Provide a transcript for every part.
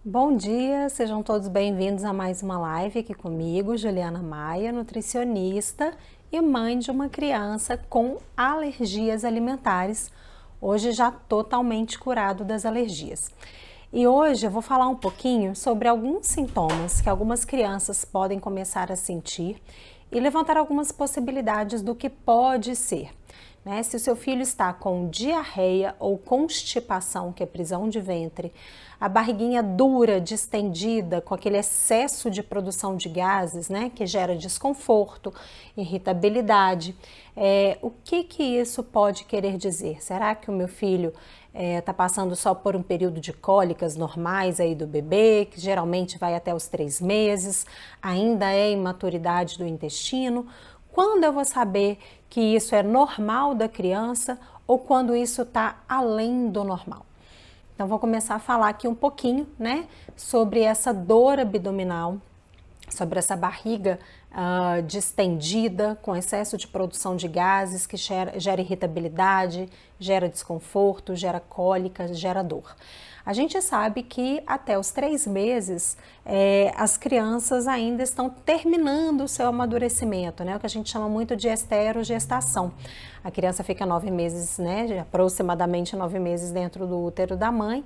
Bom dia, sejam todos bem-vindos a mais uma live aqui comigo, Juliana Maia, nutricionista e mãe de uma criança com alergias alimentares, hoje já totalmente curado das alergias. E hoje eu vou falar um pouquinho sobre alguns sintomas que algumas crianças podem começar a sentir e levantar algumas possibilidades do que pode ser. Se o seu filho está com diarreia ou constipação, que é prisão de ventre, a barriguinha dura, distendida, com aquele excesso de produção de gases, que gera desconforto, irritabilidade, o que isso pode querer dizer? Será que o meu filho está passando só por um período de cólicas normais aí do bebê, que geralmente vai até os 3 meses, ainda é imaturidade do intestino? Quando eu vou saber que isso é normal da criança ou quando isso está além do normal? Então, vou começar a falar aqui um pouquinho, sobre essa dor abdominal, sobre essa barriga distendida, com excesso de produção de gases, que gera irritabilidade, gera desconforto, gera cólica, gera dor. A gente sabe que até os 3 meses as crianças ainda estão terminando o seu amadurecimento, o que a gente chama muito de esterogestação. A criança fica 9 meses, aproximadamente 9 meses dentro do útero da mãe,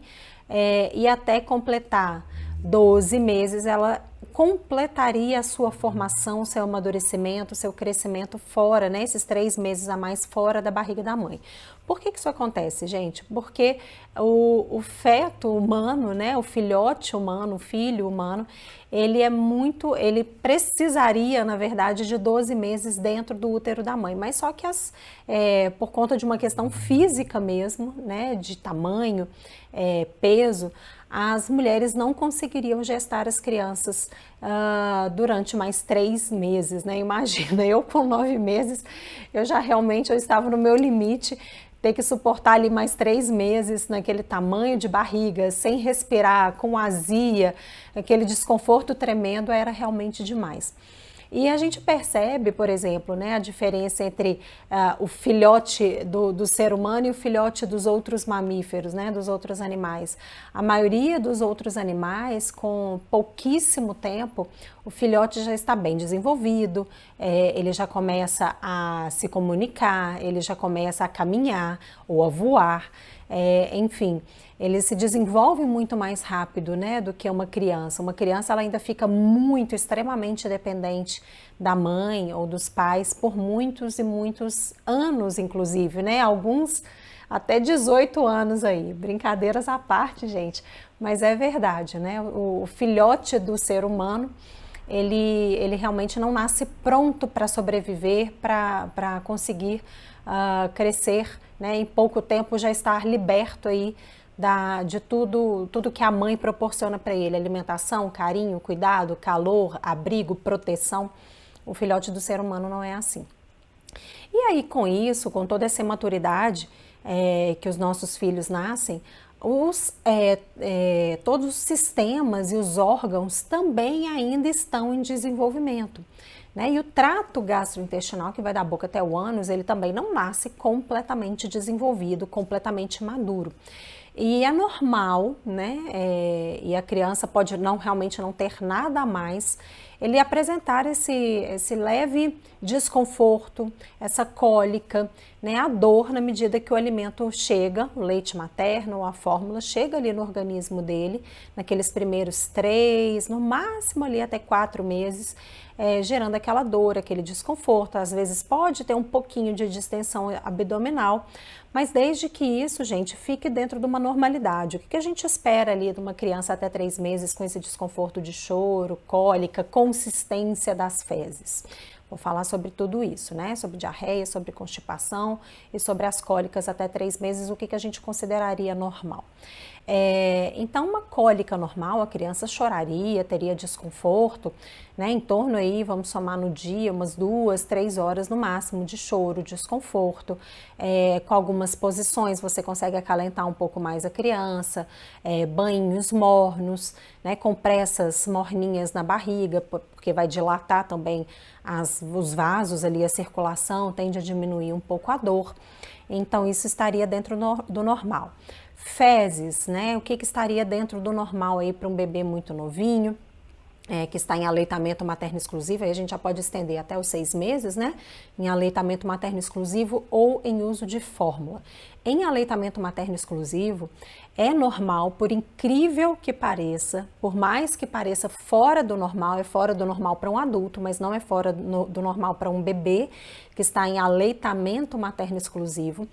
e até completar 12 meses ela completaria a sua formação, seu amadurecimento, seu crescimento fora, esses 3 meses a mais fora da barriga da mãe. Por que isso acontece, gente? Porque o feto humano, o filhote humano, o filho humano, ele precisaria, na verdade, de 12 meses dentro do útero da mãe, mas só que por conta de uma questão física mesmo, de tamanho, peso, as mulheres não conseguiriam gestar as crianças durante mais 3 meses, Imagina, eu com 9 meses, eu estava no meu limite, ter que suportar ali mais 3 meses naquele tamanho de barriga, sem respirar, com azia, aquele desconforto tremendo, era realmente demais. E a gente percebe, por exemplo, a diferença entre o filhote do ser humano e o filhote dos outros mamíferos, dos outros animais. A maioria dos outros animais, com pouquíssimo tempo, o filhote já está bem desenvolvido, ele já começa a se comunicar, ele já começa a caminhar ou a voar, enfim. Ele se desenvolve muito mais rápido, do que uma criança. Uma criança ela ainda fica extremamente dependente da mãe ou dos pais por muitos e muitos anos, inclusive, Alguns até 18 anos aí. Brincadeiras à parte, gente, mas é verdade, O filhote do ser humano, ele realmente não nasce pronto para sobreviver, para conseguir crescer, em pouco tempo já estar liberto aí de tudo que a mãe proporciona para ele, alimentação, carinho, cuidado, calor, abrigo, proteção. O filhote do ser humano não é assim. E aí com isso, com toda essa maturidade que os nossos filhos nascem, todos os sistemas e os órgãos também ainda estão em desenvolvimento. E o trato gastrointestinal, que vai da boca até o ânus, ele também não nasce completamente desenvolvido, completamente maduro. E é normal, e a criança pode realmente não ter nada a mais, ele apresentar esse leve desconforto, essa cólica, a dor na medida que o alimento chega, o leite materno ou a fórmula chega ali no organismo dele, naqueles primeiros 3, no máximo ali até 4 meses, gerando aquela dor, aquele desconforto. Às vezes pode ter um pouquinho de distensão abdominal, mas desde que isso, gente, fique dentro de uma normalidade. O que a gente espera ali de uma criança até 3 meses com esse desconforto de choro, cólica, consistência das fezes? Vou falar sobre tudo isso, sobre diarreia, sobre constipação e sobre as cólicas até 3 meses, o que a gente consideraria normal. Então, uma cólica normal, a criança choraria, teria desconforto, em torno aí, vamos somar no dia, umas 2, 3 horas no máximo de choro, desconforto. Com algumas posições você consegue acalentar um pouco mais a criança, banhos mornos, compressas morninhas na barriga, porque vai dilatar também os vasos ali, a circulação tende a diminuir um pouco a dor. Então, isso estaria dentro do normal. Fezes, né? O que estaria dentro do normal aí para um bebê muito novinho, que está em aleitamento materno exclusivo, aí a gente já pode estender até os 6 meses, né? Em aleitamento materno exclusivo ou em uso de fórmula. Em aleitamento materno exclusivo, é normal, por incrível que pareça, por mais que pareça fora do normal, é fora do normal para um adulto, mas não é fora do normal para um bebê que está em aleitamento materno exclusivo.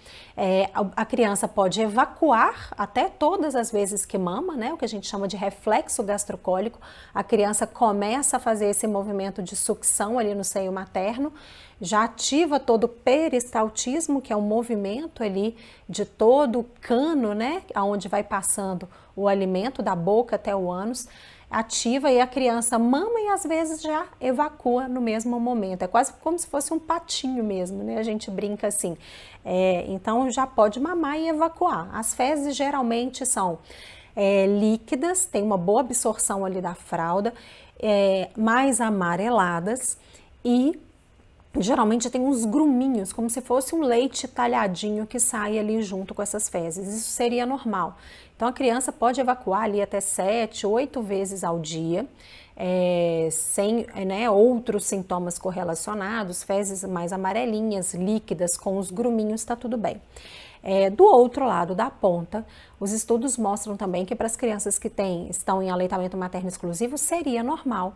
A criança pode evacuar até todas as vezes que mama, né? O que a gente chama de reflexo gastrocólico. A criança começa a fazer esse movimento de sucção ali no seio materno, já ativa todo o peristaltismo, que é o movimento ali de todo o cano, né, aonde vai passando o alimento da boca até o ânus, ativa e a criança mama e às vezes já evacua no mesmo momento. É quase como se fosse um patinho mesmo, né? A gente brinca assim. Então já pode mamar e evacuar. As fezes geralmente são líquidas, tem uma boa absorção ali da fralda, mais amareladas e geralmente tem uns gruminhos, como se fosse um leite talhadinho que sai ali junto com essas fezes. Isso seria normal. Então a criança pode evacuar ali até 7, 8 vezes ao dia, sem outros sintomas correlacionados, fezes mais amarelinhas, líquidas, com os gruminhos, está tudo bem. Do outro lado da ponta, os estudos mostram também que para as crianças que estão em aleitamento materno exclusivo seria normal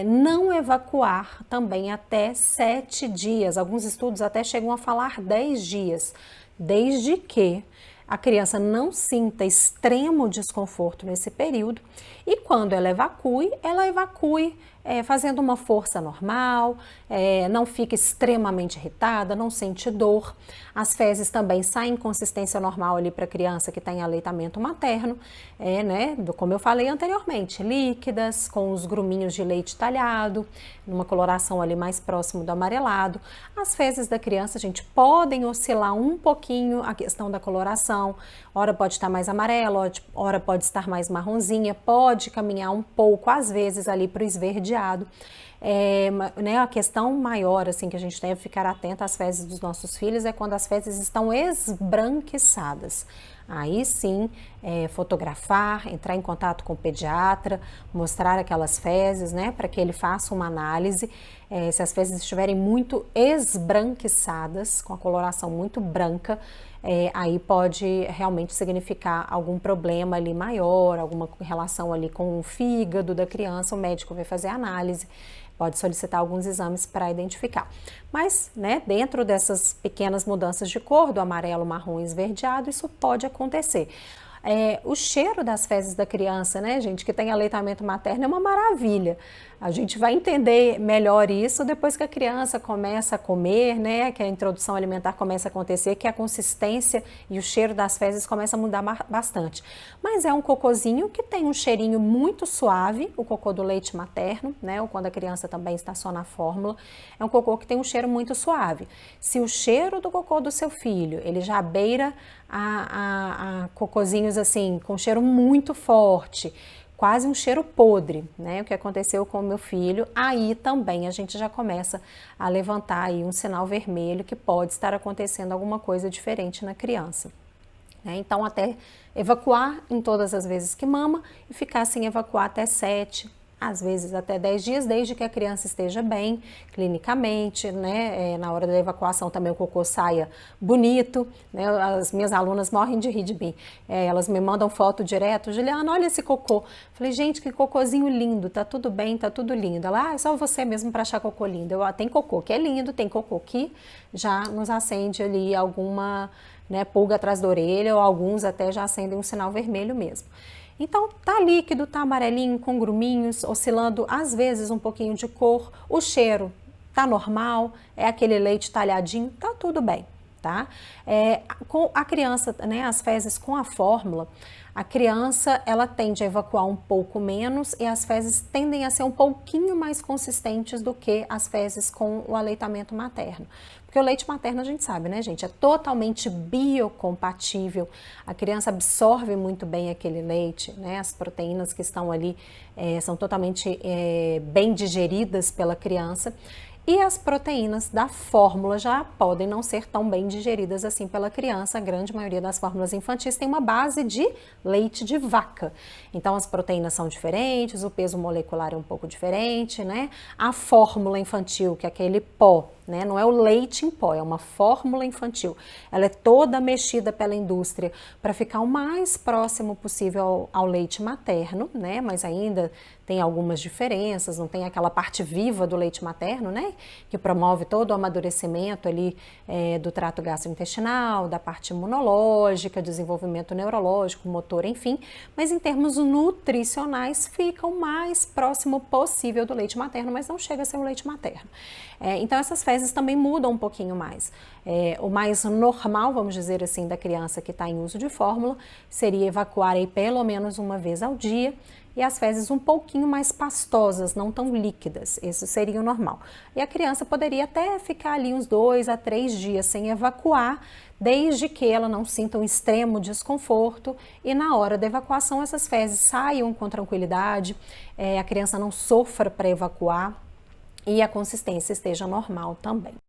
não evacuar também até 7 dias. Alguns estudos até chegam a falar 10 dias, desde que a criança não sinta extremo desconforto nesse período e quando ela evacue fazendo uma força normal, não fica extremamente irritada, não sente dor. As fezes também saem em consistência normal ali para a criança que está em aleitamento materno, como eu falei anteriormente, líquidas, com os gruminhos de leite talhado, numa coloração ali mais próximo do amarelado. As fezes da criança, gente, podem oscilar um pouquinho a questão da coloração, ora pode estar mais amarela, ora pode estar mais marronzinha, pode caminhar um pouco, às vezes, ali para o esverdeado. A questão maior assim que a gente deve ficar atento às fezes dos nossos filhos é quando as fezes estão esbranquiçadas. Aí sim, fotografar, entrar em contato com o pediatra, mostrar aquelas fezes, né, para que ele faça uma análise. Se as fezes estiverem muito esbranquiçadas, com a coloração muito branca, aí pode realmente significar algum problema ali maior, alguma relação ali com o fígado da criança. O médico vai fazer a análise, pode solicitar alguns exames para identificar. Mas, dentro dessas pequenas mudanças de cor, do amarelo, marrom e esverdeado, isso pode acontecer. O cheiro das fezes da criança, né, gente, que tem aleitamento materno é uma maravilha. A gente vai entender melhor isso depois que a criança começa a comer, né, que a introdução alimentar começa a acontecer, que a consistência e o cheiro das fezes começa a mudar bastante. Mas é um cocôzinho que tem um cheirinho muito suave, o cocô do leite materno, né, ou quando a criança também está só na fórmula, é um cocô que tem um cheiro muito suave. Se o cheiro do cocô do seu filho, ele já beira a cocôzinhos assim, com cheiro muito forte, quase um cheiro podre, né? O que aconteceu com o meu filho, aí também a gente já começa a levantar aí um sinal vermelho que pode estar acontecendo alguma coisa diferente na criança. Então, até evacuar em todas as vezes que mama e ficar sem evacuar até 7, às vezes até 10 dias, desde que a criança esteja bem clinicamente, né? Na hora da evacuação também o cocô saia bonito, né? As minhas alunas morrem de rir de mim. Elas me mandam foto direto: Juliana, olha esse cocô. Falei, gente, que cocôzinho lindo, tá tudo bem, tá tudo lindo. Ela, é só você mesmo para achar cocô lindo. Tem cocô que é lindo, tem cocô que já nos acende ali alguma, pulga atrás da orelha, ou alguns até já acendem um sinal vermelho mesmo. Então, tá líquido, tá amarelinho, com gruminhos, oscilando às vezes um pouquinho de cor, o cheiro tá normal, é aquele leite talhadinho, tá tudo bem, tá? Com a criança, as fezes com a fórmula, a criança, ela tende a evacuar um pouco menos e as fezes tendem a ser um pouquinho mais consistentes do que as fezes com o aleitamento materno. Porque o leite materno, a gente sabe, né, gente, é totalmente biocompatível. A criança absorve muito bem aquele leite, né, as proteínas que estão ali são totalmente bem digeridas pela criança. E as proteínas da fórmula já podem não ser tão bem digeridas assim pela criança. A grande maioria das fórmulas infantis tem uma base de leite de vaca. Então as proteínas são diferentes, o peso molecular é um pouco diferente, né? A fórmula infantil, que é aquele pó, né? Não é o leite em pó, é uma fórmula infantil. Ela é toda mexida pela indústria para ficar o mais próximo possível ao leite materno, né? Mas ainda tem algumas diferenças, não tem aquela parte viva do leite materno, né? Que promove todo o amadurecimento ali do trato gastrointestinal, da parte imunológica, desenvolvimento neurológico, motor, enfim. Mas em termos nutricionais fica o mais próximo possível do leite materno, mas não chega a ser o leite materno. Então essas fezes também mudam um pouquinho mais. O mais normal, vamos dizer assim, da criança que está em uso de fórmula seria evacuar aí pelo menos uma vez ao dia, e as fezes um pouquinho mais pastosas, não tão líquidas. Isso seria o normal. E a criança poderia até ficar ali uns 2 a 3 dias sem evacuar, desde que ela não sinta um extremo desconforto e na hora da evacuação essas fezes saiam com tranquilidade, a criança não sofra para evacuar e a consistência esteja normal também.